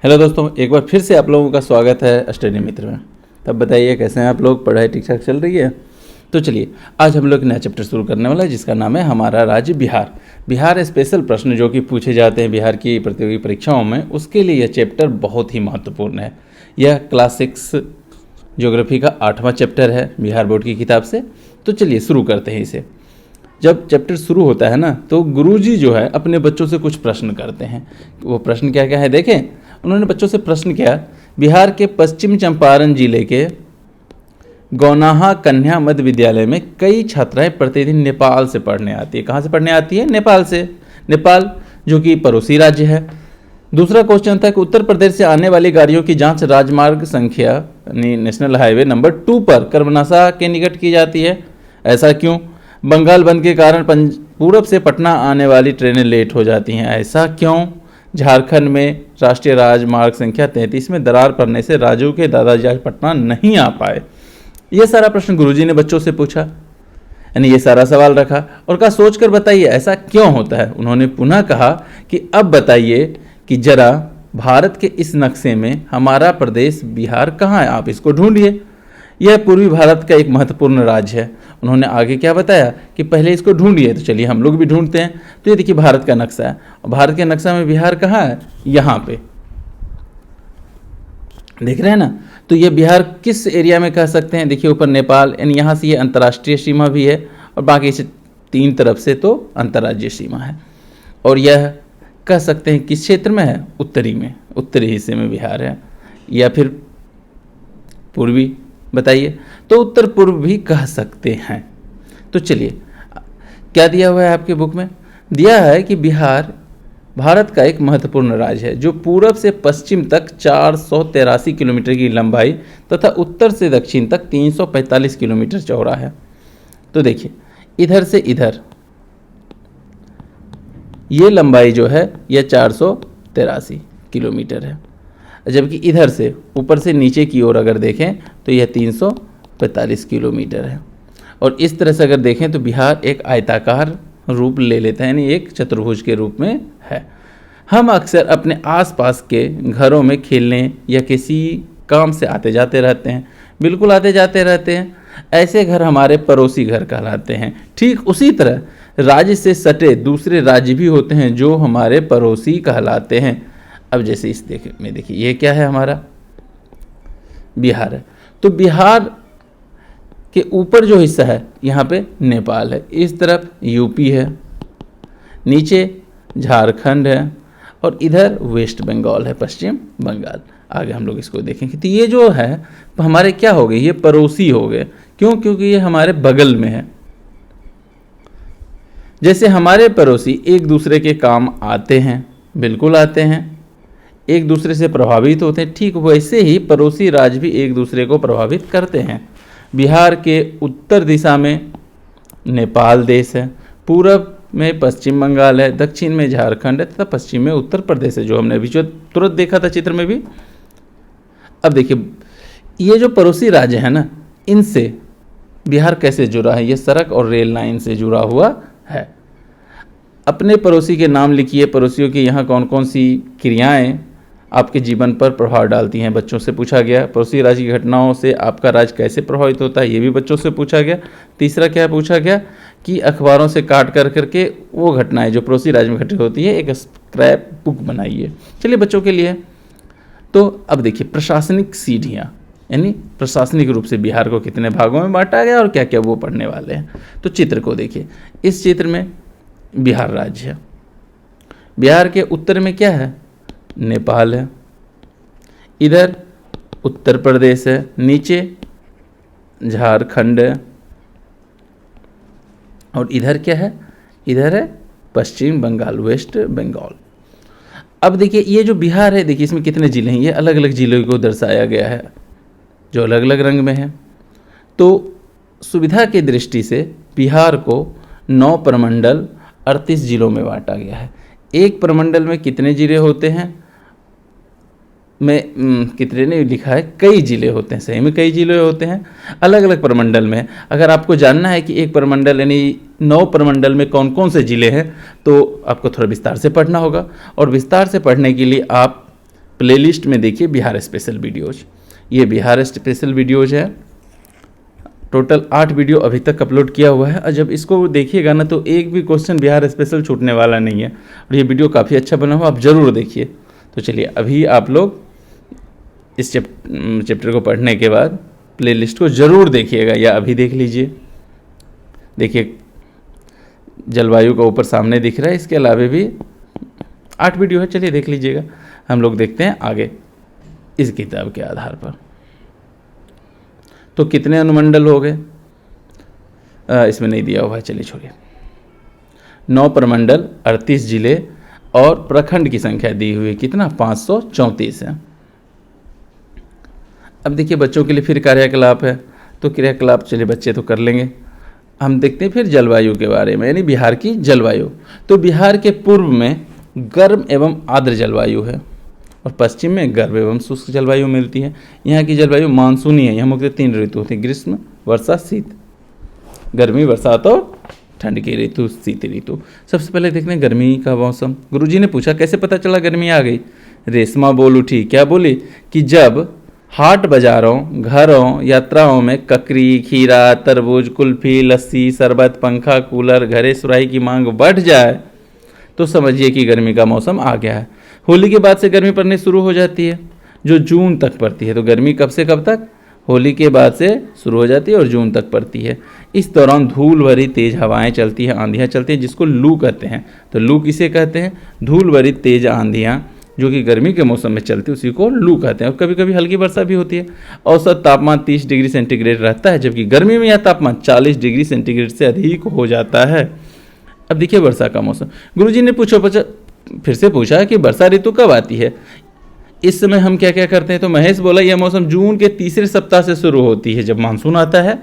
Hello दोस्तों, एक बार फिर से आप लोगों का स्वागत है स्टडी मित्र में। तब बताइए कैसे हैं आप लोग, पढ़ाई ठीक ठाक चल रही है? तो चलिए आज हम लोग नया चैप्टर शुरू करने वाला है जिसका नाम है हमारा राज्य बिहार। बिहार स्पेशल प्रश्न जो कि पूछे जाते हैं बिहार की प्रतियोगी परीक्षाओं में, उसके लिए यह चैप्टर बहुत ही महत्वपूर्ण है। यह क्लास 6 ज्योग्राफी का 8वां चैप्टर है बिहार बोर्ड की किताब से। तो चलिए शुरू करते हैं इसे। जब चैप्टर शुरू होता है ना, तो गुरुजी जो है अपने बच्चों से कुछ प्रश्न करते हैं। वो प्रश्न क्या क्या है देखें। उन्होंने बच्चों से प्रश्न किया, बिहार के पश्चिम चंपारण जिले के गौनाहा कन्या मध्य विद्यालय में कई छात्राएं प्रतिदिन नेपाल से पढ़ने आती है। कहाँ से पढ़ने आती है? नेपाल से। नेपाल जो कि पड़ोसी राज्य है। दूसरा क्वेश्चन था कि उत्तर प्रदेश से आने वाली गाड़ियों की जांच राजमार्ग संख्या यानी नेशनल हाईवे नंबर 2 पर कर्मनासा के निकट की जाती है। ऐसा क्यों? बंगाल बंद के कारण पूरब से पटना आने वाली ट्रेनें लेट हो जाती हैं। ऐसा क्यों? झारखंड में राष्ट्रीय राजमार्ग संख्या 33 में दरार पड़ने से राजू के दादाजी आज पटना नहीं आ पाए। यह सारा प्रश्न गुरुजी ने बच्चों से पूछा, यानी ये सारा सवाल रखा और कहा सोचकर बताइए ऐसा क्यों होता है। उन्होंने पुनः कहा कि अब बताइए कि जरा भारत के इस नक्शे में हमारा प्रदेश बिहार कहाँ है, आप इसको ढूंढिए। यह पूर्वी भारत का एक महत्वपूर्ण राज्य है। उन्होंने आगे क्या बताया कि पहले इसको ढूंढिए। तो चलिए हम लोग भी ढूंढते हैं। तो ये देखिए भारत का नक्शा है और भारत के नक्शा में बिहार कहाँ है? यहाँ पे देख रहे हैं ना। तो ये बिहार किस एरिया में कह सकते हैं? देखिए ऊपर नेपाल, यानी यहाँ से ये अंतर्राष्ट्रीय सीमा भी है और बाकी से 3 तरफ से तो अंतर्राज्यीय सीमा है। और यह कह सकते हैं किस क्षेत्र में है? उत्तरी में, उत्तरी हिस्से में बिहार है, या फिर पूर्वी बताइए। तो उत्तर पूर्व भी कह सकते हैं। तो चलिए क्या दिया हुआ है आपके बुक में? दिया है कि बिहार भारत का एक महत्वपूर्ण राज्य है जो पूरब से पश्चिम तक 483 किलोमीटर की लंबाई तथा उत्तर से दक्षिण तक 345 किलोमीटर चौड़ा है। तो देखिए इधर से इधर ये लंबाई जो है यह 483 किलोमीटर है, जबकि इधर से ऊपर से नीचे की ओर अगर देखें तो यह 345 किलोमीटर है। और इस तरह से अगर देखें तो बिहार एक आयताकार रूप ले लेता है, यानी एक चतुर्भुज के रूप में है। हम अक्सर अपने आसपास के घरों में खेलने या किसी काम से आते जाते रहते हैं। बिल्कुल आते जाते रहते हैं। ऐसे घर हमारे पड़ोसी घर कहलाते हैं। ठीक उसी तरह राज्य से सटे दूसरे राज्य भी होते हैं जो हमारे पड़ोसी कहलाते हैं। अब जैसे इस देखिए ये क्या है? हमारा बिहार है। तो बिहार के ऊपर जो हिस्सा है यहाँ पे नेपाल है, इस तरफ यूपी है, नीचे झारखंड है और इधर वेस्ट बंगाल है, पश्चिम बंगाल। आगे हम लोग इसको देखेंगे। तो ये जो है हमारे क्या हो गए? ये पड़ोसी हो गए। क्यों? क्योंकि ये हमारे बगल में है। जैसे हमारे पड़ोसी एक दूसरे के काम आते हैं, बिल्कुल आते हैं, एक दूसरे से प्रभावित होते हैं, ठीक वैसे ही पड़ोसी राज्य भी एक दूसरे को प्रभावित करते हैं। बिहार के उत्तर दिशा में नेपाल देश है, पूरब में पश्चिम बंगाल है, दक्षिण में झारखंड है तथा पश्चिम में उत्तर प्रदेश है, जो हमने अभी जो तुरंत देखा था चित्र में भी। अब देखिए ये जो पड़ोसी राज्य है ना, इनसे बिहार कैसे जुड़ा है? ये सड़क और रेल लाइन से जुड़ा हुआ है। अपने पड़ोसी के नाम लिखिए। पड़ोसियों की यहाँ कौन कौन सी क्रियाएं आपके जीवन पर प्रभाव डालती हैं? बच्चों से पूछा गया। पड़ोसी राज्य की घटनाओं से आपका राज्य कैसे प्रभावित होता है? ये भी बच्चों से पूछा गया। तीसरा क्या पूछा गया कि अखबारों से काट कर करके वो घटनाएं जो पड़ोसी राज्य में घटित होती है एक स्क्रैप बुक बनाइए। चलिए बच्चों के लिए। तो अब देखिए प्रशासनिक सीढ़ियाँ, यानी प्रशासनिक रूप से बिहार को कितने भागों में बांटा गया और क्या क्या वो पढ़ने वाले हैं। तो चित्र को देखिए। इस चित्र में बिहार राज्य है। बिहार के उत्तर में क्या है? नेपाल है, इधर उत्तर प्रदेश है, नीचे झारखंड है और इधर क्या है? इधर है पश्चिम बंगाल, वेस्ट बंगाल। अब देखिए ये जो बिहार है, देखिए इसमें कितने जिले हैं? ये अलग अलग जिलों को दर्शाया गया है जो अलग अलग रंग में है। तो सुविधा की दृष्टि से बिहार को 9 प्रमंडल 38 जिलों में बांटा गया है। एक प्रमंडल में कितने जिले होते हैं? में कितने ने लिखा है? कई जिले होते हैं। सही में कई जिले होते हैं, अलग अलग प्रमंडल में। अगर आपको जानना है कि एक प्रमंडल यानी 9 प्रमंडल में कौन कौन से जिले हैं, तो आपको थोड़ा विस्तार से पढ़ना होगा। और विस्तार से पढ़ने के लिए आप प्लेलिस्ट में देखिए बिहार स्पेशल वीडियोज। ये बिहार स्पेशल वीडियोज है, टोटल 8 वीडियो अभी तक अपलोड किया हुआ है। और जब इसको देखिएगा ना तो एक भी क्वेश्चन बिहार स्पेशल छूटने वाला नहीं है, और ये वीडियो काफ़ी अच्छा बना हुआ, आप ज़रूर देखिए। तो चलिए अभी आप लोग इस चैप्टर को पढ़ने के बाद प्लेलिस्ट को ज़रूर देखिएगा, या अभी देख लीजिए। देखिए जलवायु का ऊपर सामने दिख रहा है, इसके अलावा भी 8 वीडियो है, चलिए देख लीजिएगा। हम लोग देखते हैं आगे इस किताब के आधार पर। तो कितने अनुमंडल हो गए, इसमें नहीं दिया हुआ है, चलिए छोड़िए। 9 प्रमंडल, 38 जिले और प्रखंड की संख्या दी हुई है, कितना 534 है। अब देखिए बच्चों के लिए फिर कार्यकलाप है, तो क्रियाकलाप चलिए बच्चे तो कर लेंगे। हम देखते हैं फिर जलवायु के बारे में, यानी बिहार की जलवायु। तो बिहार के पूर्व में गर्म एवं आर्द्र जलवायु है, और पश्चिम में गर्म एवं शुष्क जलवायु मिलती है। यहाँ की जलवायु मानसूनी है, यहाँ मुख्य 3 ऋतु होती है, ग्रीष्म, वर्षा, शीत। गर्मी, बरसात और ठंड की ऋतु, शीत ऋतु। सबसे पहले देखते हैं गर्मी का मौसम। गुरुजी ने पूछा कैसे पता चला गर्मी आ गई। रेशमा बोल उठी, क्या बोली कि जब हाट बाजारों, घरों, यात्राओं में ककड़ी, खीरा, तरबूज, कुल्फी, लस्सी, शरबत, पंखा, कूलर, घरे सुराही की मांग बढ़ जाए तो समझिए कि गर्मी का मौसम आ गया है। होली के बाद से गर्मी पड़नी शुरू हो जाती है, जो जून तक पड़ती है। तो गर्मी कब से कब तक? होली के बाद से शुरू हो जाती है और जून तक पड़ती है। इस दौरान धूल भरी तेज हवाएं चलती हैं, आंधियाँ चलती हैं, जिसको लू कहते हैं। तो लू किसे कहते हैं? धूल भरी तेज आंधियाँ जो कि गर्मी के मौसम में चलती है उसी को लू कहते हैं। और कभी कभी हल्की वर्षा भी होती है। औसत तापमान 30 डिग्री सेंटीग्रेड रहता है, जबकि गर्मी में यह तापमान 40 डिग्री सेंटीग्रेड से अधिक हो जाता है। अब देखिए वर्षा का मौसम। गुरुजी ने फिर से पूछा कि वर्षा ऋतु कब आती है, इस समय हम क्या क्या करते हैं। तो महेश बोला यह मौसम जून के तीसरे सप्ताह से शुरू होती है, जब मानसून आता है,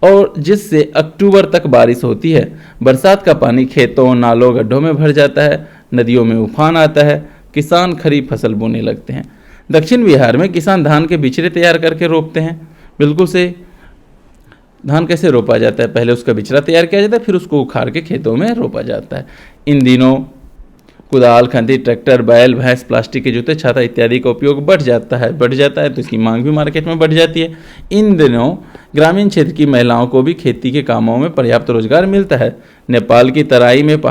और जिससे अक्टूबर तक बारिश होती है। बरसात का पानी खेतों, नालों, गड्ढों में भर जाता है, नदियों में उफान आता है, किसान खरीफ फसल बोने लगते हैं। दक्षिण बिहार में किसान धान के बिचड़े तैयार करके रोपते हैं। बिल्कुल से धान कैसे रोपा जाता है? पहले उसका बिचड़ा तैयार किया जाता है, फिर उसको उखाड़ के खेतों में रोपा जाता है। इन दिनों कुदाल, खंती, ट्रैक्टर, बैल, भैंस, प्लास्टिक के जूते, छाता इत्यादि का उपयोग बढ़ जाता है तो इसकी मांग भी मार्केट में बढ़ जाती है। इन दिनों ग्रामीण क्षेत्र की महिलाओं को भी खेती के कामों में पर्याप्त रोजगार मिलता है। नेपाल की तराई में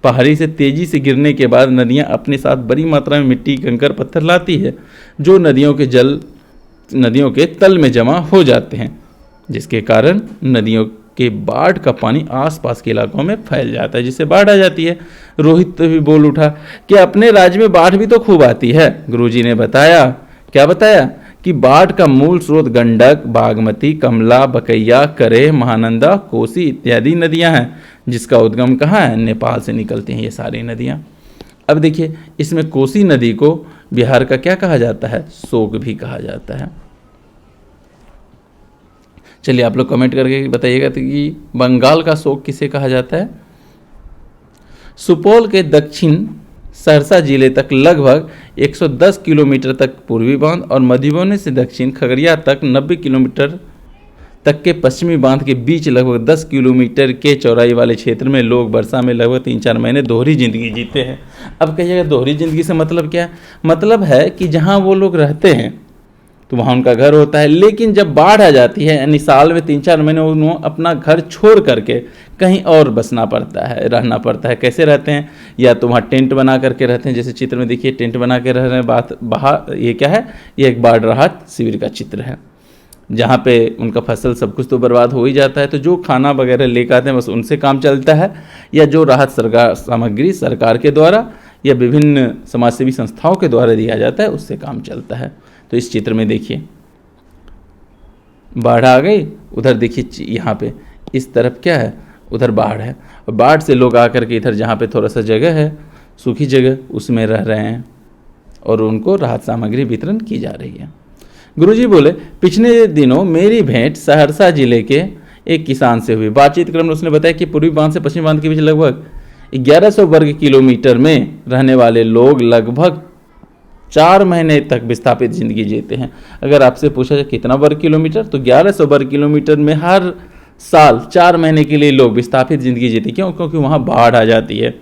पहाड़ी से तेजी से गिरने के बाद नदियां अपने साथ बड़ी मात्रा में मिट्टी, कंकड़, पत्थर लाती है, जो नदियों के तल में जमा हो जाते हैं, जिसके कारण नदियों के बाढ़ का पानी आसपास के इलाकों में फैल जाता है, जिससे बाढ़ आ जाती है। रोहित भी बोल उठा कि अपने राज्य में बाढ़ भी तो खूब आती है। गुरुजी ने बताया, क्या बताया कि बाढ़ का मूल स्रोत गंडक, बागमती, कमला, बकैया, करेह, महानंदा, कोसी इत्यादि नदियां हैं, जिसका उद्गम कहाँ है? नेपाल से निकलती हैं ये सारी नदियां। अब देखिए इसमें कोसी नदी को बिहार का क्या कहा जाता है? शोक भी कहा जाता है। चलिए आप लोग कमेंट करके बताइएगा कि बंगाल का शोक किसे कहा जाता है? सुपौल के दक्षिण सहरसा जिले तक लगभग 110 किलोमीटर तक पूर्वी बांध और मधुबनी से दक्षिण खगड़िया तक 90 किलोमीटर तक के पश्चिमी बांध के बीच लगभग 10 किलोमीटर के चौड़ाई वाले क्षेत्र में लोग वर्षा में लगभग 3-4 महीने दोहरी जिंदगी जीते हैं। अब कहिएगा दोहरी जिंदगी से मतलब क्या है? मतलब है कि जहां वो लोग रहते हैं तो वहाँ उनका घर होता है, लेकिन जब बाढ़ आ जाती है यानी साल में 3-4 महीने उन्हें अपना घर छोड़ करके कहीं और बसना पड़ता है, रहना पड़ता है। कैसे रहते हैं? या तो वहाँ टेंट बना करके रहते हैं, जैसे चित्र में देखिए टेंट बना के रह रहे हैं। ये क्या है? ये एक बाढ़ राहत शिविर का चित्र है, जहाँ पे उनका फसल सब कुछ तो बर्बाद हो ही जाता है, तो जो खाना वगैरह लेकर आते हैं बस उनसे काम चलता है, या जो राहत सामग्री सरकार के द्वारा या विभिन्न समाजसेवी संस्थाओं के द्वारा दिया जाता है उससे काम चलता है। तो इस चित्र में देखिए बाढ़ आ गई, उधर देखिए यहाँ पे इस तरफ क्या है? उधर बाढ़ है, और बाढ़ से लोग आकर के इधर जहाँ पे थोड़ा सा जगह है, सूखी जगह, उसमें रह रहे हैं और उनको राहत सामग्री वितरण की जा रही है। गुरुजी बोले, पिछले दिनों मेरी भेंट सहरसा जिले के एक किसान से हुई। बातचीत क्रम में उसने बताया कि पूर्वी बांध से पश्चिमी बांध के बीच लगभग 1100 वर्ग किलोमीटर में रहने वाले लोग लगभग 4 महीने तक विस्थापित जिंदगी जीते हैं। अगर आपसे पूछा जाए कितना वर्ग किलोमीटर, तो 1100 वर्ग किलोमीटर में हर साल 4 महीने के लिए लोग विस्थापित जिंदगी जीते। क्यों? क्योंकि वहाँ बाढ़ आ जाती है।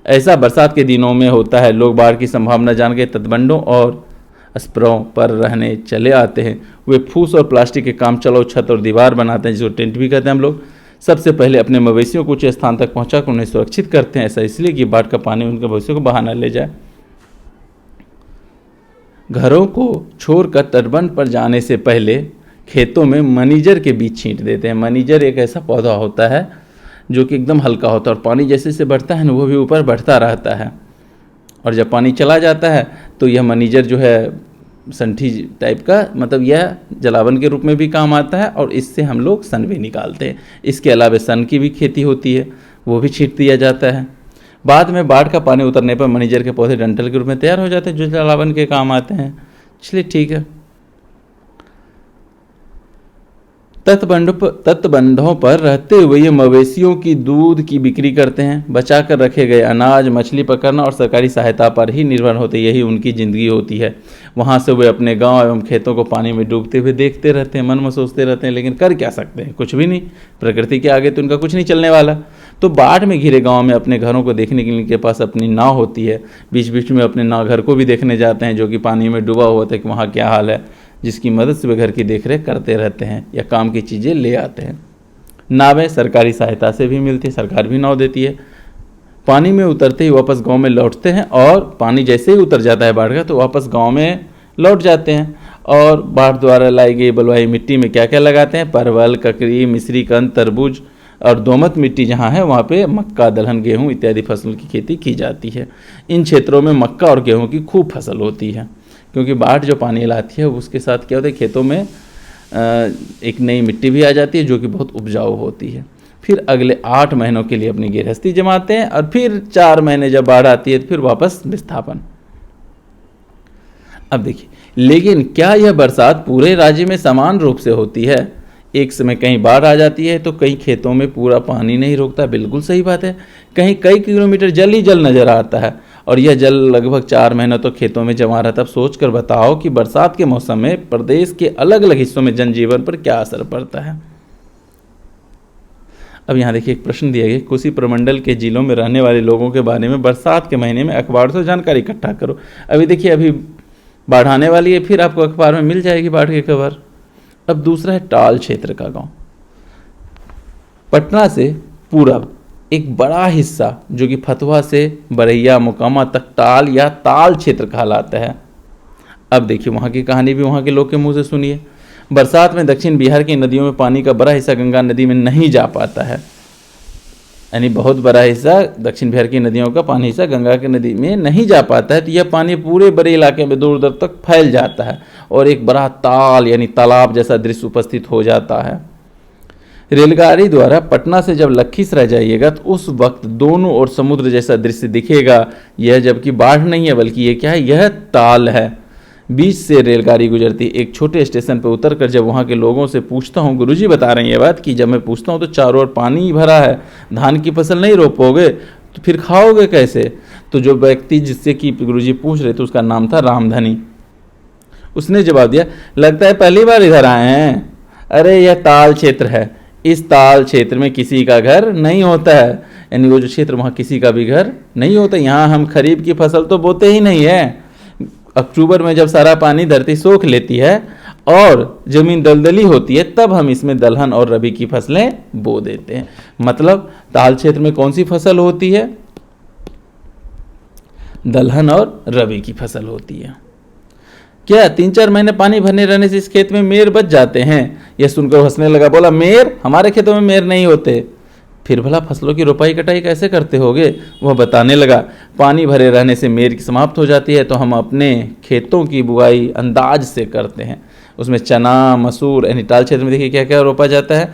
ऐसा बरसात के दिनों में होता है। लोग बाढ़ की संभावना जान के तटबंधों और स्प्रों पर रहने चले आते हैं। वे फूस और प्लास्टिक के काम चलाओ छत और दीवार बनाते हैं, जिसको टेंट भी कहते हैं हम लोग। सबसे पहले अपने मवेशियों को ऊंचे स्थान तक पहुंचाकर उन्हें सुरक्षित करते हैं। ऐसा इसलिए कि बाढ़ का पानी उनके मवेशियों को बहा न ले जाए। घरों को छोड़कर तटबंध पर जाने से पहले खेतों में मनीजर के बीज छींट देते हैं। मनीजर एक ऐसा पौधा होता है जो कि एकदम हल्का होता है और पानी जैसे जैसे बढ़ता है ना वो भी ऊपर बढ़ता रहता है, और जब पानी चला जाता है तो यह मनीजर जो है संठी टाइप का, मतलब यह जलावन के रूप में भी काम आता है और इससे हम लोग सन भी निकालते हैं। इसके अलावा सन की भी खेती होती है, वो भी छींट दिया जाता है। बाद में बाढ़ का पानी उतरने पर मनीजर के पौधे डंठल के रूप में तैयार हो जाते हैं जो जलावन के काम आते हैं। चलिए ठीक है। तटबंधों पर रहते हुए ये मवेशियों की दूध की बिक्री करते हैं। बचा कर रखे गए अनाज, मछली पकड़ना और सरकारी सहायता पर ही निर्भर होते, यही उनकी ज़िंदगी होती है। वहाँ से वे अपने गांव एवं खेतों को पानी में डूबते हुए देखते रहते हैं, मन में सोचते रहते हैं, लेकिन कर क्या सकते हैं, कुछ भी नहीं। प्रकृति के आगे तो उनका कुछ नहीं चलने वाला। तो बाढ़ में घिरे गाँव में अपने घरों को देखने के लिए इनके पास अपनी नाव होती है। बीच बीच में अपने नाव घर को भी देखने जाते हैं जो कि पानी में डूबा हुआ था कि वहाँ क्या हाल है, जिसकी मदद से वे घर की देखरेख करते रहते हैं या काम की चीज़ें ले आते हैं। नावें सरकारी सहायता से भी मिलती है, सरकार भी नाव देती है। पानी में उतरते ही वापस गांव में लौटते हैं और पानी जैसे ही उतर जाता है बाढ़ का तो वापस गांव में लौट जाते हैं। और बाढ़ द्वारा लाई गई बलुआई मिट्टी में क्या क्या लगाते हैं? परवल, ककड़ी, मिश्री कंद, तरबूज और दोमट मिट्टी जहाँ है वहाँ पे मक्का, दलहन, गेहूँ इत्यादि फसलों की खेती की जाती है। इन क्षेत्रों में मक्का और गेहूँ की खूब फसल होती है, क्योंकि बाढ़ जो पानी लाती है उसके साथ क्या होता है, खेतों में एक नई मिट्टी भी आ जाती है जो कि बहुत उपजाऊ होती है। फिर अगले 8 महीनों के लिए अपनी गृहस्थी जमाते हैं और फिर 4 महीने जब बाढ़ आती है तो फिर वापस विस्थापन। अब देखिए, लेकिन क्या यह बरसात पूरे राज्य में समान रूप से होती है? एक समय कहीं बाढ़ आ जाती है तो कई खेतों में पूरा पानी नहीं रुकता। बिल्कुल सही बात है। कहीं कई किलोमीटर जल ही जल नजर आता है और यह जल लगभग 4 महीनों तक खेतों में जमा रहता है। अब सोच कर बताओ कि बरसात के मौसम में प्रदेश के अलग अलग हिस्सों में जनजीवन पर क्या असर पड़ता है। अब यहाँ देखिए एक प्रश्न दिया गया, कोसी प्रमंडल के जिलों में रहने वाले लोगों के बारे में बरसात के महीने में अखबार से जानकारी इकट्ठा करो। अभी देखिए अभी बाढ़ आने वाली है, फिर आपको अखबार में मिल जाएगी बाढ़ की खबर। अब दूसरा है टाल क्षेत्र का गांव। पटना से पूरब एक बड़ा हिस्सा जो कि फतवा से बरैया, मोकामा तक टाल या ताल क्षेत्र कहलाता है। अब देखिए वहाँ की कहानी भी वहाँ के लोग के मुंह से सुनिए। बरसात में दक्षिण बिहार की नदियों में पानी का बड़ा हिस्सा गंगा नदी में नहीं जा पाता है, यानी बहुत बड़ा हिस्सा दक्षिण बिहार की नदियों का पानी हिस्सा गंगा की नदी में नहीं जा पाता है। तो यह पानी पूरे बड़े इलाके में दूर दूर तक फैल जाता है और एक बड़ा ताल यानी तालाब जैसा दृश्य उपस्थित हो जाता है। रेलगाड़ी द्वारा पटना से जब लखीसराय जाइएगा तो उस वक्त दोनों ओर समुद्र जैसा दृश्य दिखेगा। यह जबकि बाढ़ नहीं है बल्कि ये क्या है, यह ताल है। बीच से रेलगाड़ी गुजरती। एक छोटे स्टेशन पर उतरकर जब वहाँ के लोगों से पूछता हूँ, गुरुजी बता रहे हैं ये बात कि जब मैं पूछता हूँ तो चारों ओर पानी ही भरा है, धान की फसल नहीं रोपोगे तो फिर खाओगे कैसे? तो जो व्यक्ति जिससे कि गुरुजी पूछ रहे थे उसका नाम था रामधनी। उसने जवाब दिया, लगता है पहली बार इधर आए हैं। अरे यह ताल क्षेत्र है, इस ताल क्षेत्र में किसी का घर नहीं होता है, यानी वो जो क्षेत्र वहाँ किसी का भी घर नहीं होता। यहाँ हम खरीफ की फसल तो बोते ही नहीं है। अक्टूबर में जब सारा पानी धरती सोख लेती है और जमीन दलदली होती है तब हम इसमें दलहन और रबी की फसलें बो देते हैं। मतलब ताल क्षेत्र में कौन सी फसल होती है? दलहन और रबी की फसल होती है। क्या 3-4 महीने पानी भरने रहने से इस खेत में मेर बच जाते हैं? यह सुनकर हंसने लगा, बोला मेर? हमारे खेतों में मेर नहीं होते। फिर भला फसलों की रोपाई कटाई कैसे करते होगे? वह बताने लगा, पानी भरे रहने से मेर की समाप्त हो जाती है तो हम अपने खेतों की बुआई अंदाज से करते हैं। उसमें चना, मसूर, यानी टाल क्षेत्र में देखिए क्या क्या रोपा जाता है,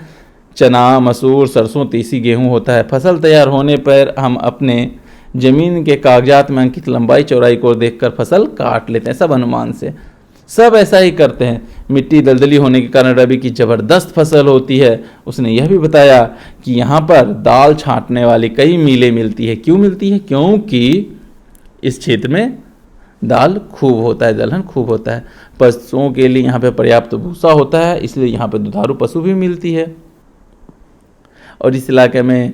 चना, मसूर, सरसों, तीसी, गेहूँ होता है। फसल तैयार होने पर हम अपने जमीन के कागजात में अंकित लंबाई चौड़ाई को देखकर फसल काट लेते हैं, सब अनुमान से। सब ऐसा ही करते हैं। मिट्टी दलदली होने के कारण रबी की ज़बरदस्त फसल होती है। उसने यह भी बताया कि यहाँ पर दाल छाँटने वाली कई मिलें मिलती है। क्यों मिलती है? क्योंकि इस क्षेत्र में दाल खूब होता है, दलहन खूब होता है। पशुओं के लिए यहाँ पे पर्याप्त भूसा होता है, इसलिए यहाँ पे दुधारू पशु भी मिलती है। और इस इलाके में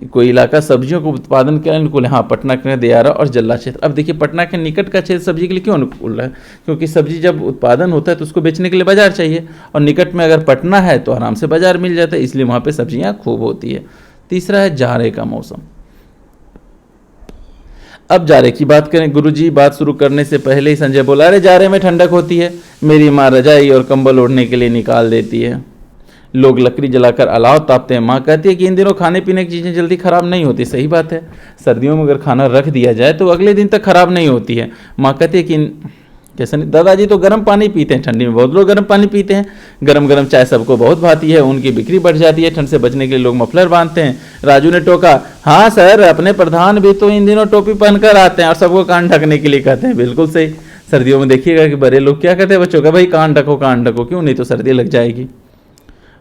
कोई इलाका सब्जियों को उत्पादन के अनुकूल है? हाँ, पटना का दियारा और जल्ला क्षेत्र। अब देखिए पटना के निकट का क्षेत्र सब्जी के लिए क्यों अनुकूल है? क्योंकि सब्जी जब उत्पादन होता है तो उसको बेचने के लिए बाजार चाहिए, और निकट में अगर पटना है तो आराम से बाजार मिल जाता है, इसलिए वहाँ पे सब्जियाँ खूब होती है। तीसरा है जाड़े का मौसम। अब जाड़े की बात करें। गुरुजी बात शुरू करने से पहले ही संजय बोला, अरे जाड़े में ठंडक होती है, मेरी माँ रजाई और कंबल ओढ़ने के लिए निकाल देती है। लोग लकड़ी जलाकर अलाव तापते हैं। माँ कहती है कि इन दिनों खाने पीने की चीज़ें जल्दी ख़राब नहीं होती। सही बात है, सर्दियों में अगर खाना रख दिया जाए तो अगले दिन तक ख़राब नहीं होती है। माँ कहती है कि कैसे नहीं, दादाजी तो गर्म पानी पीते हैं, ठंडी में बहुत लोग गर्म पानी पीते हैं, गरम गरम चाय सबको बहुत भाती है, उनकी बिक्री बढ़ जाती है, ठंड से बचने के लिए लोग मफलर बांधते हैं। राजू ने टोका, हाँ सर, अपने प्रधान भी तो इन दिनों टोपी पहनकर आते हैं और सबको कान ढकने के लिए कहते हैं। बिल्कुल सही। सर्दियों में देखिएगा कि बड़े लोग क्या कहते हैं बच्चों का, भाई कान ढको कान ढको, क्यों नहीं तो सर्दी लग जाएगी।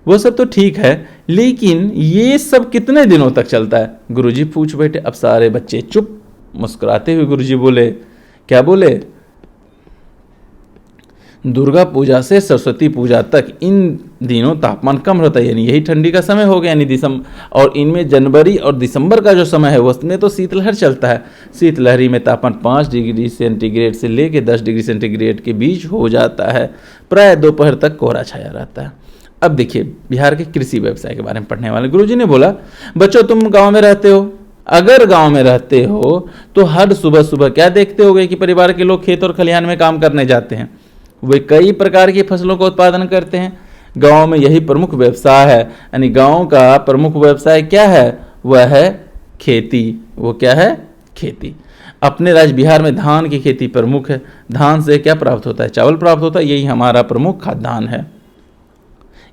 वो सब तो ठीक है, लेकिन ये सब कितने दिनों तक चलता है? गुरुजी पूछ बैठे। अब सारे बच्चे चुप। मुस्कुराते हुए गुरुजी बोले, क्या बोले? दुर्गा पूजा से सरस्वती पूजा तक इन दिनों तापमान कम रहता है, यानी यही ठंडी का समय हो गया, यानी दिसंबर, और इनमें जनवरी और दिसंबर का जो समय है उसमें तो शीतलहर चलता है। शीतलहरी में तापमान 5 डिग्री सेंटीग्रेड से लेकर 10 डिग्री सेंटीग्रेड के बीच हो जाता है। प्राय दोपहर तक कोहरा छाया रहता है। अब देखिए बिहार के कृषि व्यवसाय के बारे में पढ़ने वाले गुरुजी ने बोला, बच्चों तुम गाँव में रहते हो, अगर गांव में रहते हो तो हर सुबह सुबह क्या देखते होगे कि परिवार के लोग खेत और खलिहान में काम करने जाते हैं। वे कई प्रकार की फसलों का उत्पादन करते हैं। गांव में यही प्रमुख व्यवसाय है, यानी गांव का प्रमुख व्यवसाय क्या है? वह है खेती। वो क्या है? खेती। अपने राज्य बिहार में धान की खेती प्रमुख है। धान से क्या प्राप्त होता है? चावल प्राप्त होता है, यही हमारा प्रमुख खाद्यान्न है।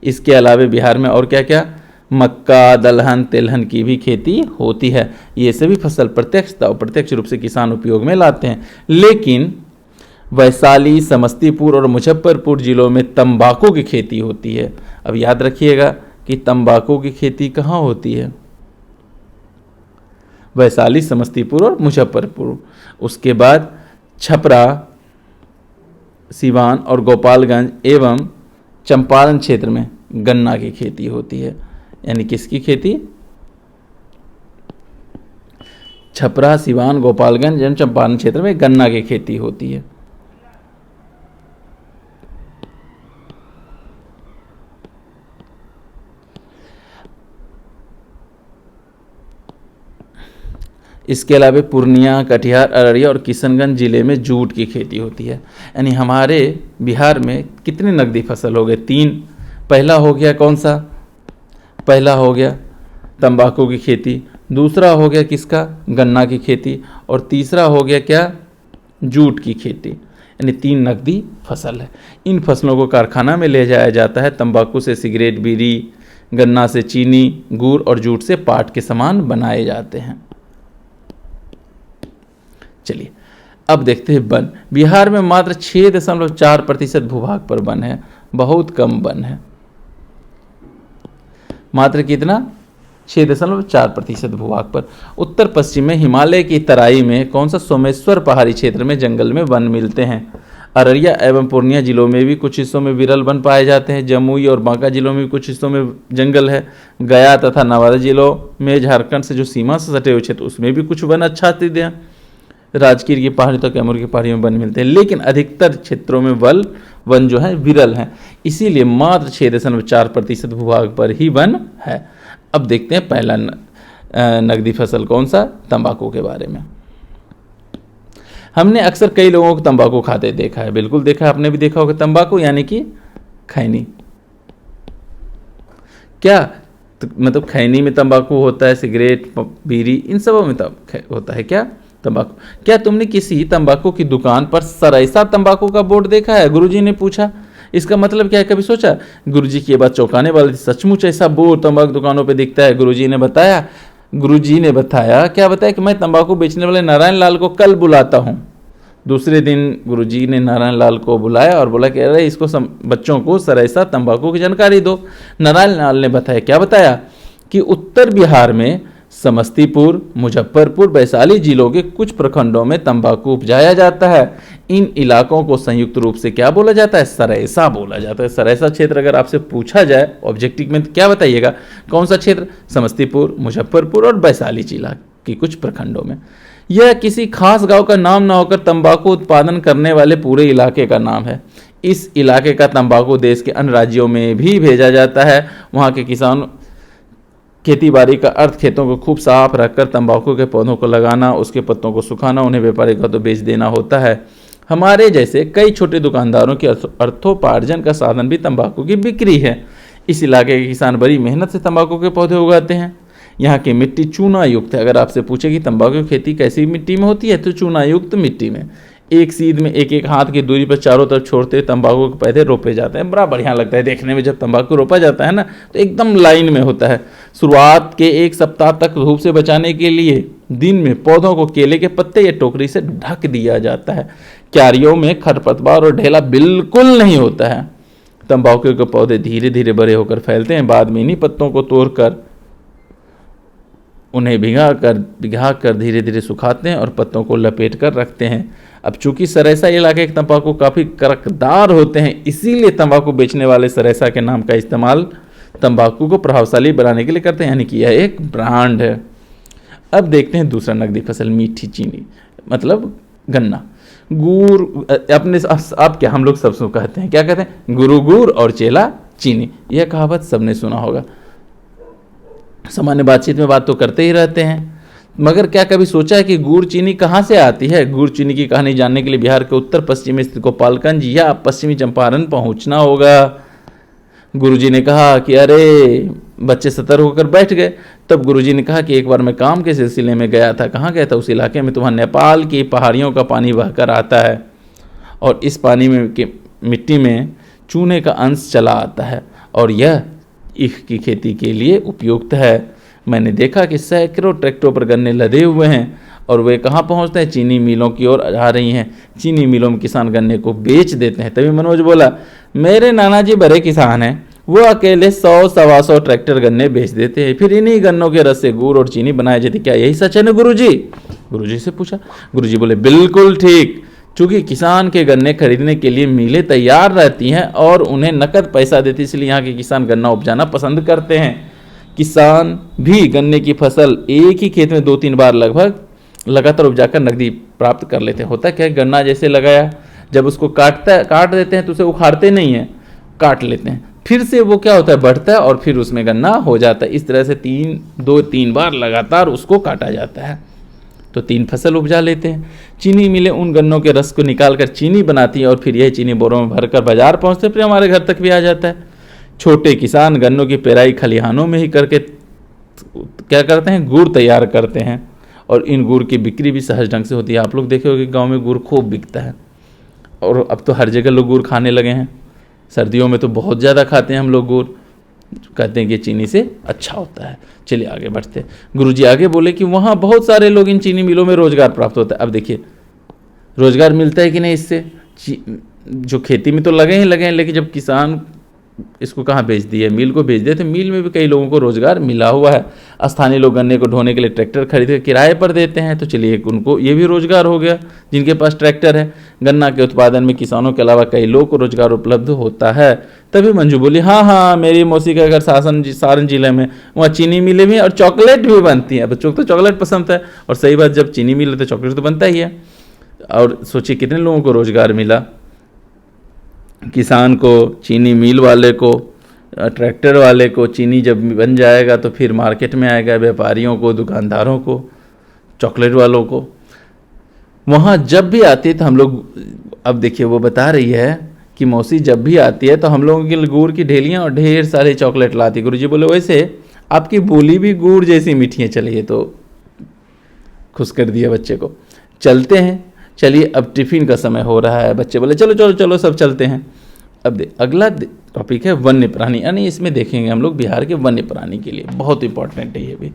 इसके अलावा बिहार में और क्या क्या? मक्का, दलहन, तिलहन की भी खेती होती है। ये सभी फसल प्रत्यक्ष व अप्रत्यक्ष रूप से किसान उपयोग में लाते हैं। लेकिन वैशाली, समस्तीपुर और मुजफ्फरपुर जिलों में तंबाकू की खेती होती है। अब याद रखिएगा कि तंबाकू की खेती कहाँ होती है? वैशाली, समस्तीपुर और मुजफ्फरपुर। उसके बाद छपरा, सिवान और गोपालगंज एवं चंपारण क्षेत्र में गन्ना की खेती होती है। यानी किसकी खेती? छपरा, सिवान, गोपालगंज एवं चंपारण क्षेत्र में गन्ना की खेती होती है। इसके अलावा पूर्णिया, कटिहार, अररिया और किशनगंज जिले में जूट की खेती होती है। यानी हमारे बिहार में कितने नकदी फसल हो गए? 3। पहला हो गया कौन सा? पहला हो गया तंबाकू की खेती, दूसरा हो गया किसका? गन्ना की खेती, और तीसरा हो गया क्या? जूट की खेती। यानी 3 नकदी फसल है। इन फसलों को कारखाना में ले जाया जाता है। तंबाकू से सिगरेट, बीड़ी, गन्ना से चीनी, गुड़ और जूट से पाट के सामान बनाए जाते हैं। चलिए अब देखते हैं वन। बिहार में मात्र 6.4% भूभाग पर वन है। बहुत कम वन है। मात्र कितना? 6.4% भूभाग पर। उत्तर पश्चिम में हिमालय की तराई में कौन सा? सोमेश्वर पहाड़ी क्षेत्र में जंगल में वन मिलते हैं। अररिया एवं पूर्णिया जिलों में भी कुछ हिस्सों में विरल वन पाए जाते हैं। जमुई और बांका जिलों में भी कुछ हिस्सों में जंगल है। गया तथा नवादा जिलों में झारखंड से जो सीमा से सटे हुए क्षेत्र उसमें भी कुछ वन आच्छादित हैं। राजगीर की पहाड़ी तो कैमूर की पहाड़ियों में वन मिलते हैं, लेकिन अधिकतर क्षेत्रों में वन जो है विरल हैं। इसीलिए मात्र 6.4% भूभाग पर ही वन है। अब देखते हैं पहला नकदी फसल कौन सा? तंबाकू के बारे में। हमने अक्सर कई लोगों को तंबाकू खाते देखा है। बिल्कुल देखा है, आपने भी देखा होगा। तंबाकू यानी कि खैनी। क्या मतलब खैनी में तंबाकू होता है? सिगरेट, बीड़ी, इन सब में होता है क्या तंबाकू? क्या तुमने किसी तंबाकू की दुकान पर सराइसा तंबाकू का बोर्ड देखा है? गुरुजी ने पूछा। इसका मतलब क्या है, कभी सोचा? गुरुजी की ये बात चौंकाने वाली थी। सचमुच ऐसा बोर्ड तंबाकू दुकानों पे दिखता है। गुरुजी ने बताया क्या बताया कि मैं तंबाकू बेचने वाले नारायण लाल को कल बुलाता हूँ। दूसरे दिन गुरुजी ने नारायण लाल को बुलाया और बोला कि अरे इसको बच्चों को सराइसा तंबाकू की जानकारी दो। नारायण लाल ने बताया, क्या बताया? कि उत्तर बिहार में समस्तीपुर, मुजफ्फरपुर, वैशाली जिलों के कुछ प्रखंडों में तंबाकू उपजाया जाता है। इन इलाकों को संयुक्त रूप से क्या बोला जाता है? सरेसा बोला जाता है। सरेसा क्षेत्र अगर आपसे पूछा जाए ऑब्जेक्टिव में तो क्या बताइएगा? कौन सा क्षेत्र? समस्तीपुर, मुजफ्फरपुर और वैशाली जिला की कुछ प्रखंडों में। यह किसी खास गांव का नाम ना होकर तंबाकू उत्पादन करने वाले पूरे इलाके का नाम है। इस इलाके का तंबाकू देश के अन्य राज्यों में भी भेजा जाता है। वहाँ के किसान खेती बाड़ी का अर्थ खेतों को खूब साफ रखकर तंबाकू के पौधों को लगाना, उसके पत्तों को सुखाना, उन्हें व्यापारिक तो बेच देना होता है। हमारे जैसे कई छोटे दुकानदारों के अर्थोपार्जन का साधन भी तंबाकू की बिक्री है। इस इलाके के किसान बड़ी मेहनत से तंबाकू के पौधे उगाते हैं। यहाँ की मिट्टी चूना युक्त है। अगर आपसे पूछे कि तंबाकू की खेती कैसी मिट्टी में होती है, तो चूना युक्त मिट्टी में एक सीध में एक हाथ की दूरी पर चारों तरफ छोड़ते तंबाकू के पौधे रोपे जाते हैं। बड़ा बढ़िया लगता है देखने में। जब तंबाकू रोपा जाता है ना, तो एकदम लाइन में होता है। शुरुआत के 1 सप्ताह तक धूप से बचाने के लिए दिन में पौधों को केले के पत्ते या टोकरी से ढक दिया जाता है। क्यारियों में खरपतवार और ढेला बिल्कुल नहीं होता है। तंबाकू के पौधे धीरे धीरे बड़े होकर फैलते हैं। बाद में इन्हीं पत्तों को तोड़कर उन्हें भिगा कर धीरे धीरे सुखाते हैं और पत्तों को लपेट कर रखते हैं। अब चूंकि सरेसा इलाके के तंबाकू काफ़ी कड़कदार होते हैं, इसीलिए तंबाकू बेचने वाले सरेसा के नाम का इस्तेमाल तंबाकू को प्रभावशाली बनाने के लिए करते हैं, यानी कि यह एक ब्रांड है। अब देखते हैं दूसरा नकदी फसल, मीठी चीनी, मतलब गन्ना। गुड़ अपने आप क्या हम लोग सब कहते हैं, क्या कहते हैं? गुरु गुड़ और चेला चीनी। यह कहावत सबने सुना होगा। सामान्य बातचीत में बात तो करते ही रहते हैं, मगर क्या कभी सोचा है कि गुड़ चीनी कहाँ से आती है? गुड़ चीनी की कहानी जानने के लिए बिहार के उत्तर पश्चिम में स्थित गोपालगंज या पश्चिमी चंपारण पहुंचना होगा। गुरुजी ने कहा कि अरे, बच्चे सतर्क होकर बैठ गए। तब गुरुजी ने कहा कि एक बार मैं काम के सिलसिले में गया था। कहाँ गया था? उस इलाके में। तो वहाँ नेपाल की पहाड़ियों का पानी बहकर आता है और इस पानी में मिट्टी में चूने का अंश चला आता है और यह ईख की खेती के लिए उपयुक्त है। मैंने देखा कि सैकड़ों ट्रैक्टरों पर गन्ने लदे हुए हैं और वे कहाँ पहुँचते हैं? चीनी मिलों की ओर आ रही हैं। चीनी मिलों में किसान गन्ने को बेच देते हैं। तभी मनोज बोला, मेरे नाना जी बड़े किसान हैं, वो अकेले 100-125 ट्रैक्टर गन्ने बेच देते हैं, फिर इन्हीं गन्नों के रस से गुड़ और चीनी बनाए जाते। क्या यही सच है ना गुरुजी? गुरुजी से पूछा। गुरुजी बोले, बिल्कुल ठीक। चूँकि किसान के गन्ने खरीदने के लिए मिलें तैयार रहती हैं और उन्हें नकद पैसा देती, इसलिए यहाँ के किसान गन्ना उपजाना पसंद करते हैं। किसान भी गन्ने की फसल एक ही खेत में 2-3 बार लगभग लगातार उपजाकर नकदी प्राप्त कर लेते हैं। होता क्या है, गन्ना जैसे लगाया, जब उसको काट देते हैं तो उसे उखाड़ते नहीं हैं, काट लेते हैं, फिर से वो क्या होता है, बढ़ता है और फिर उसमें गन्ना हो जाता है। इस तरह से 2-3 बार लगातार उसको काटा जाता है, तो 3 फसल उपजा लेते हैं। चीनी मिलें उन गन्नों के रस को निकालकर चीनी बनाती हैं और फिर यह चीनी बोरों में भरकर बाजार पहुंचते, फिर हमारे घर तक भी आ जाता है। छोटे किसान गन्नों की पेराई खलिहानों में ही करके क्या करते हैं, गुड़ तैयार करते हैं और इन गुड़ की बिक्री भी सहज ढंग से होती है। आप लोग देखे होंगे गाँव में गुड़ खूब बिकता है और अब तो हर जगह लोग गुड़ खाने लगे हैं। सर्दियों में तो बहुत ज़्यादा खाते हैं हम लोग गुड़, कहते हैं कि चीनी से अच्छा होता है। चलिए आगे बढ़ते हैं। गुरुजी आगे बोले कि वहाँ बहुत सारे लोग इन चीनी मिलों में रोजगार प्राप्त होता है। अब देखिए रोजगार मिलता है कि नहीं इससे? जो खेती में तो लगे हैं, लेकिन जब किसान इसको कहाँ बेच दिए, मिल को बेच दिए, तो मिल में भी कई लोगों को रोजगार मिला हुआ है। स्थानीय लोग गन्ने को ढोने के लिए ट्रैक्टर खरीद कर किराए पर देते हैं, तो चलिए उनको ये भी रोजगार हो गया जिनके पास ट्रैक्टर है। गन्ना के उत्पादन में किसानों के अलावा कई लोगों को रोजगार उपलब्ध होता है। तभी मंजू बोली, हाँ, मेरी मौसी का घर सारण जिले में, वहाँ चीनी मिलें भी और चॉकलेट भी बनती है। बच्चों को तो चॉकलेट पसंद है और सही बात, जब चीनी मिल तो चॉकलेट तो बनता ही है। और सोचिए कितने लोगों को रोजगार मिला, किसान को, चीनी मिल वाले को, ट्रैक्टर वाले को। चीनी जब बन जाएगा तो फिर मार्केट में आएगा, व्यापारियों को, दुकानदारों को, चॉकलेट वालों को। वहाँ जब भी आती है तो हम लोग, अब देखिए वो बता रही है कि मौसी जब भी आती है तो हम लोगों के गुड़ की ढेलियाँ और ढेर सारे चॉकलेट लाती। गुरुजी बोले, वैसे आपकी बोली भी गुड़ जैसी मीठी है। चलिए तो खुश कर दिया बच्चे को। चलते हैं, चलिए अब टिफ़िन का समय हो रहा है। बच्चे बोले चलो चलो चलो सब चलते हैं। अब अगला टॉपिक है वन्य प्राणी, यानी इसमें देखेंगे हम लोग बिहार के वन्य प्राणी के लिए, बहुत इंपॉर्टेंट है ये भी।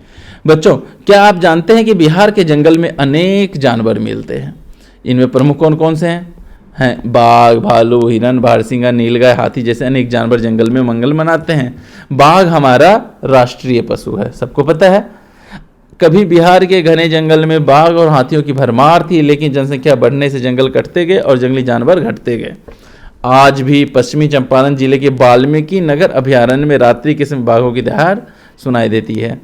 बच्चों क्या आप जानते हैं कि बिहार के जंगल में अनेक जानवर मिलते हैं? इनमें प्रमुख कौन कौन से हैं? बाघ, भालू, हिरन, बारहसिंगा, नीलगाय, हाथी जैसे अनेक जानवर जंगल में मंगल मनाते हैं। बाघ हमारा राष्ट्रीय पशु है, सबको पता है। कभी बिहार के घने जंगल में बाघ और हाथियों की भरमार थी, लेकिन जनसंख्या बढ़ने से जंगल कटते गए और जंगली जानवर घटते गए। आज भी पश्चिमी चंपारण जिले के वाल्मीकि नगर अभयारण्य में रात्रि के समय बाघों की दहाड़ सुनाई देती है।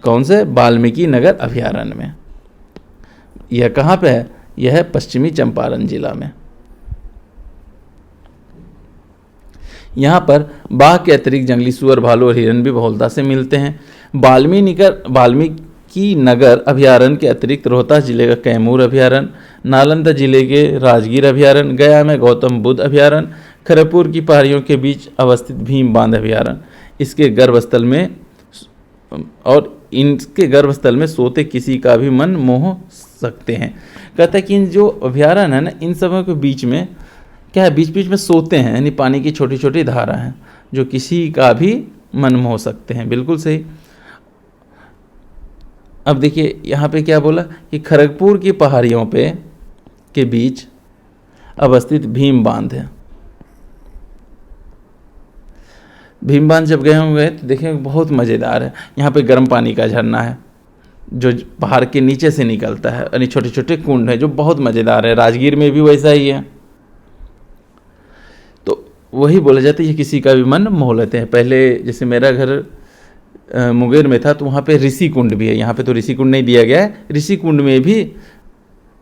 कौन से? वाल्मीकि नगर अभयारण्य में। यह कहाँ पे है? यह है पश्चिमी चंपारण जिला में। यहाँ पर बाघ के अतिरिक्त जंगली सुअर, भालू और हिरन भी बहुलता से मिलते हैं। वाल्मीकि नगर अभयारण्य के अतिरिक्त रोहतास जिले का कैमूर अभयारण्य, नालंदा जिले के राजगीर अभयारण्य, गया में गौतम बुद्ध अभयारण्य, खड़गपुर की पहाड़ियों के बीच अवस्थित भीम बांध अभयारण्य, इसके गर्भस्थल में सोते किसी का भी मन मोह सकते हैं। कहता है कि इन जो अभयारण्य है ना, इन सबों के बीच में क्या है? बीच बीच में सोते हैं, यानी पानी की छोटी छोटी धारा हैं जो किसी का भी मन मोह सकते हैं। बिल्कुल सही। अब देखिए यहाँ पे क्या बोला कि खड़गपुर की पहाड़ियों पे के बीच अवस्थित भीम बांध है। भीम बांध जब गए होंगे तो देखेंगे बहुत मज़ेदार है। यहाँ पे गर्म पानी का झरना है जो पहाड़ के नीचे से निकलता है, यानी छोटे छोटे कुंड है जो बहुत मज़ेदार है। राजगीर में भी वैसा ही है। तो वही बोला जाता है ये किसी का भी मन मोह लेते हैं। पहले जैसे मेरा घर मुंगेर में था तो वहाँ पे ऋषि कुंड भी है। यहाँ पे तो ऋषि कुंड नहीं दिया गया है। ऋषि कुंड में भी,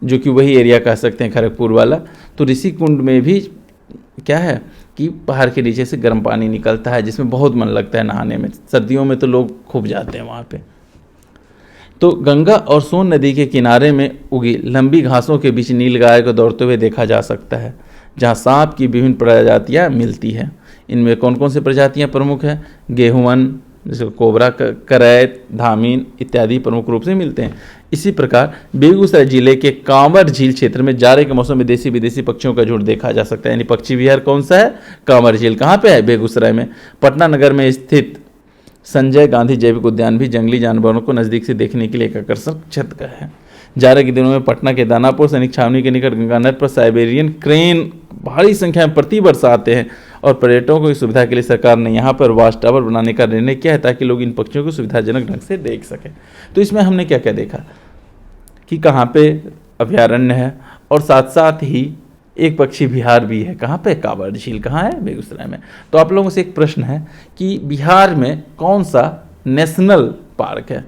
जो कि वही एरिया कह सकते हैं खड़गपुर वाला, तो ऋषि कुंड में भी क्या है कि पहाड़ के नीचे से गर्म पानी निकलता है जिसमें बहुत मन लगता है नहाने में। सर्दियों में तो लोग खूब जाते हैं वहाँ पे। तो गंगा और सोन नदी के किनारे में उगी लंबी घासों के बीच नीलगाय को दौड़ते हुए देखा जा सकता है, जहाँ सांप की विभिन्न प्रजातियाँ मिलती हैं। इनमें कौन कौन सी प्रजातियाँ प्रमुख हैं? गेहूवन, जैसे कोबरा, करैत, धामीन इत्यादि प्रमुख रूप से मिलते हैं। इसी प्रकार बेगूसराय जिले के कांवर झील क्षेत्र में जाड़े के मौसम में देसी विदेशी पक्षियों का झुंड देखा जा सकता है। यानी पक्षी विहार कौन सा है? कांवर झील। कहाँ पे है? बेगूसराय में। पटना नगर में स्थित संजय गांधी जैविक उद्यान भी जंगली जानवरों को नज़दीक से देखने के लिए एक आकर्षक क्षेत्र है। जाड़े के दिनों में पटना के दानापुर सैनिक छावनी के निकट गंगा नद पर साइबेरियन क्रेन भारी संख्या में प्रति वर्ष आते हैं और पर्यटकों की सुविधा के लिए सरकार ने यहाँ पर वॉच टावर बनाने का निर्णय किया है ताकि लोग इन पक्षियों को सुविधाजनक ढंग से देख सकें। तो इसमें हमने क्या क्या देखा कि कहाँ पे अभयारण्य है और साथ साथ ही एक पक्षी विहार भी है। कहाँ पे? कांवर झील। कहाँ है? बेगूसराय में। तो आप लोगों से एक प्रश्न है कि बिहार में कौन सा नेशनल पार्क है,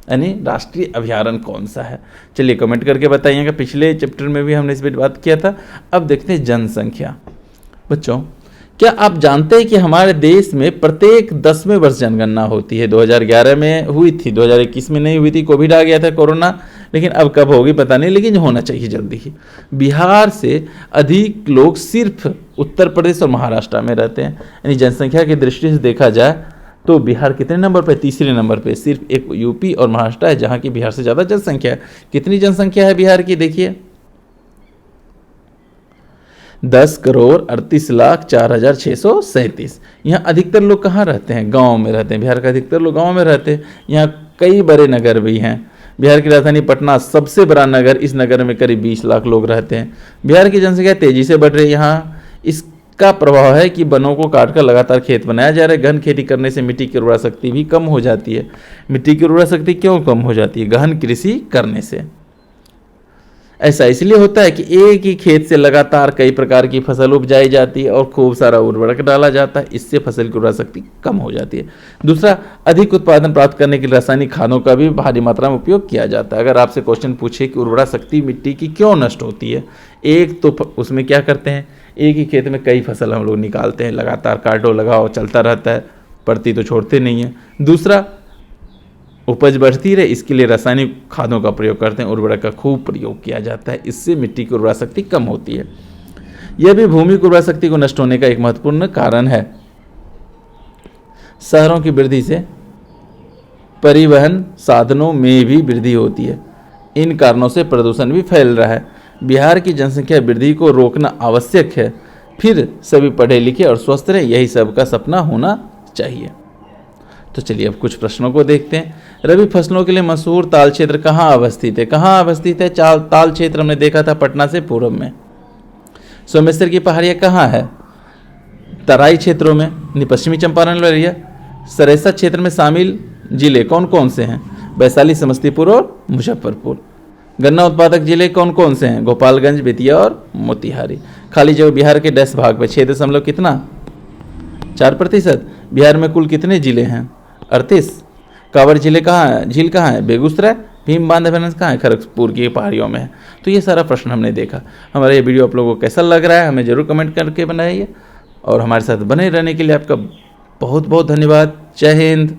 यानी राष्ट्रीय अभयारण्य कौन सा है? चलिए कमेंट करके बताइएगा। पिछले चैप्टर में भी हमने इस पर बात किया था। अब देखते हैं जनसंख्या। बच्चों, क्या आप जानते हैं कि हमारे देश में प्रत्येक 10वें वर्ष जनगणना होती है? 2011 में हुई थी, 2021 में नहीं हुई थी, कोविड आ गया था, कोरोना। लेकिन अब कब होगी पता नहीं, लेकिन होना चाहिए जल्दी ही। बिहार से अधिक लोग सिर्फ उत्तर प्रदेश और महाराष्ट्र में रहते हैं। यानी जनसंख्या की दृष्टि से देखा जाए तो बिहार कितने नंबर पे? तीसरे नंबर पे। सिर्फ एक यूपी और महाराष्ट्र है जहाँ की बिहार से ज़्यादा जनसंख्या है। कितनी जनसंख्या है बिहार की? देखिए 10,38,04,637। यहाँ अधिकतर लोग कहाँ रहते हैं? गांव में रहते हैं। बिहार का अधिकतर लोग गांव में रहते हैं। यहाँ कई बड़े नगर भी हैं। बिहार की राजधानी पटना सबसे बड़ा नगर, इस नगर में करीब 20 लाख लोग रहते हैं। बिहार की जनसंख्या तेजी से बढ़ रही है। यहाँ इसका प्रभाव है कि वनों को काटकर लगातार खेत बनाया जा रहा है। गहन खेती करने से मिट्टी की उर्वरा शक्ति भी कम हो जाती है। मिट्टी की उर्वरा शक्ति क्यों कम हो जाती है? गहन कृषि करने से। ऐसा इसलिए होता है कि एक ही खेत से लगातार कई प्रकार की फसल उपजाई जाती है और खूब सारा उर्वरक डाला जाता है। इससे फसल की उर्वरा शक्ति कम हो जाती है। दूसरा, अधिक उत्पादन प्राप्त करने के लिए रासायनिक खादों का भी भारी मात्रा में उपयोग किया जाता है। अगर आपसे क्वेश्चन पूछे कि उर्वरा शक्ति मिट्टी की क्यों नष्ट होती है, एक तो उसमें क्या करते हैं, एक ही खेत में कई फसल हम लोग निकालते हैं, लगातार काटो लगाओ चलता रहता है, पड़ती तो छोड़ते नहीं है। दूसरा, उपज बढ़ती रहे इसके लिए रासायनिक खादों का प्रयोग करते हैं, उर्वरक का खूब प्रयोग किया जाता है। इससे मिट्टी की उर्वरा शक्ति कम होती है। यह भी भूमि की उर्वरा शक्ति को नष्ट होने का एक महत्वपूर्ण कारण है। शहरों की वृद्धि से परिवहन साधनों में भी वृद्धि होती है। इन कारणों से प्रदूषण भी फैल रहा है। बिहार की जनसंख्या वृद्धि को रोकना आवश्यक है, फिर सभी पढ़े लिखे और स्वस्थ रहे, यही सबका सपना होना चाहिए। तो चलिए अब कुछ प्रश्नों को देखते हैं। रबी फसलों के लिए मशहूर ताल क्षेत्र कहाँ अवस्थित है? कहाँ अवस्थित है ताल क्षेत्र? हमने देखा था पटना से पूर्व में। सोमेश्वर की पहाड़ियाँ कहाँ है? तराई क्षेत्रों में, पश्चिमी चंपारण एरिया। सरेसा क्षेत्र में शामिल जिले कौन कौन से हैं? वैशाली, समस्तीपुर और मुजफ्फरपुर। गन्ना उत्पादक जिले कौन कौन से हैं? गोपालगंज, बेतिया और मोतिहारी। खाली जगह बिहार के 10 भाग में 6 दशमलव कितना 4%। बिहार में कुल कितने जिले हैं? 38। कांवर जिले कहाँ है? झील कहाँ है? बेगूसराय। भीम बांध कहाँ है? खड़गपुर की पहाड़ियों में है। तो ये सारा प्रश्न हमने देखा। हमारा ये वीडियो आप लोगों को कैसा लग रहा है हमें जरूर कमेंट करके बनाइए, और हमारे साथ बने रहने के लिए आपका बहुत बहुत धन्यवाद। जय हिंद।